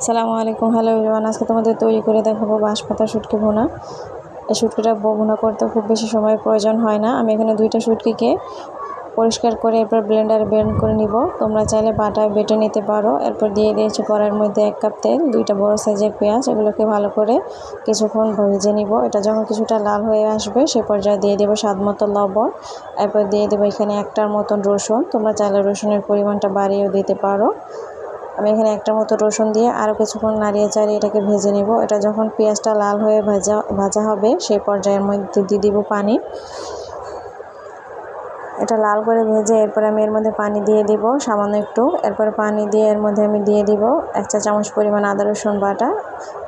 আসসালামু আলাইকুম। Hello everyone, আজকে তোমাদের তৈরি করে দেখাবো বাঁশ পাতা শুটকি ভুনা। এই শুটকিটা ভুনা করতে খুব বেশি সময় প্রয়োজন হয় না। আমি এখানে 2টা শুটকিকে পরিষ্কার করে এরপর ব্লেন্ডারে ব্লেন্ড করে নিব। তোমরা চাইলে বাটায় বেটে নিতে পারো। এরপর দিয়ে দিয়েছি কড়াইয়ের মধ্যে 1 কাপ তেল, 2টা বড় সাইজের পেঁয়াজ, এগুলোকে ভালো করে কিছুক্ষণ ভেজে নিব। এটা যখন কিছুটা লাল হয়ে আসবে সে পর্যায়ে দিয়ে দেবো স্বাদ মতো লবণ। এরপর দিয়ে দেবো এখানে 1টার মতন রসুন। তোমরা চাইলে রসুনের পরিমাণটা বাড়িয়েও দিতে পারো। আমি এখানে 1টার মতো রসুন দিয়ে আরও কিছুক্ষণ নাড়িয়ে চাড়িয়ে এটাকে ভেজে নেব। এটা যখন পেঁয়াজটা লাল হয়ে ভাজা হবে সেই পর্যায়ের মধ্যে দিয়ে দিব পানি। এটা লাল করে ভেজে এরপরে আমি এর মধ্যে পানি দিয়ে দিব সামান্য একটু। এরপর পানি দিয়ে এর মধ্যে আমি দিয়ে দিব 1 চা চামচ পরিমাণ আদা রসুন বাটা।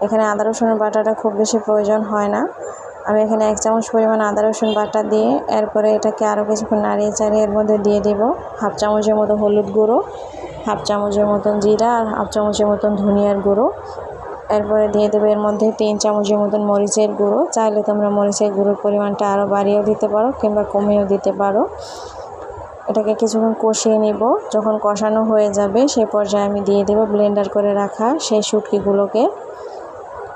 এখানে আদা রসুনের বাটাটা খুব বেশি প্রয়োজন হয় না। আমি এখানে 1 চামচ পরিমাণ আদা রসুন বাটা দিয়ে এরপরে এটাকে আরও কিছুক্ষণ নাড়িয়ে চাড়িয়ে এর মধ্যে দিয়ে দিব 1/2 চামচের মতো হলুদ গুঁড়ো, 1/2 চামচের মতন জিরা আর 1/2 চামচের মতন ধনিয়ার গুঁড়ো। এরপরে দিয়ে দেবো এর মধ্যে 3 চামচের মতন মরিচের গুঁড়ো। চাইলে তোমরা মরিচের গুঁড়োর পরিমাণটা আরও বাড়িয়েও দিতে পারো কিংবা কমিয়েও দিতে পারো। এটাকে কিছুক্ষণ কষিয়ে নিব। যখন কষানো হয়ে যাবে সেই পর্যায়ে আমি দিয়ে দেবো ব্লেন্ডার করে রাখা সেই শুটকিগুলোকে।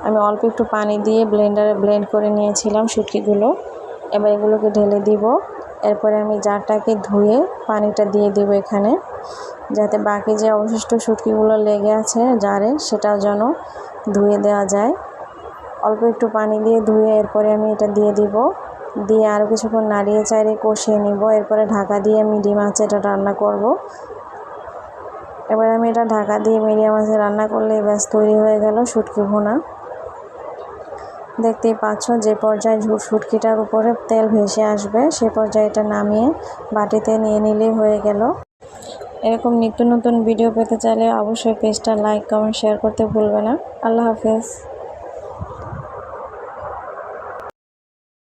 আমি অল্প একটু পানি দিয়ে ব্লেন্ডারে ব্লেন্ড করে নিয়েছিলাম শুটকিগুলো। এবার এগুলোকে ঢেলে দিব। এরপরে আমি জারটাকে ধুয়ে পানিটা দিয়ে দেব এখানে, যাতে বাকি যে অবশিষ্ট শুটকিগুলো লেগে আছে জারে সেটাও যেন ধুয়ে দেওয়া যায়। অল্প একটু পানি দিয়ে ধুয়ে এরপরে আমি এটা দিয়ে দিব। দিয়ে আরও কিছুক্ষণ নাড়িয়ে চাড়িয়ে কষিয়ে নিব। এরপরে ঢাকা দিয়ে মিডিয়াম আঁচে এটা রান্না করব। এবার আমি এটা ঢাকা দিয়ে মিডিয়াম আঁচে রান্না করলে ব্যাস তৈরি হয়ে গেল শুটকি ভুনা। দেখতেই পাচ্ছ যে পর্যায়ে শুটকিটার উপরে তেল ভেসে আসবে সে পর্যায়ে এটা নামিয়ে বাটিতে নিয়ে নিলেই হয়ে গেল। এরকম নিত্য নতুন ভিডিও পেতে চাইলে অবশ্যই পেজটা লাইক, কমেন্ট, শেয়ার করতে ভুলবে না। আল্লাহ হাফেজ।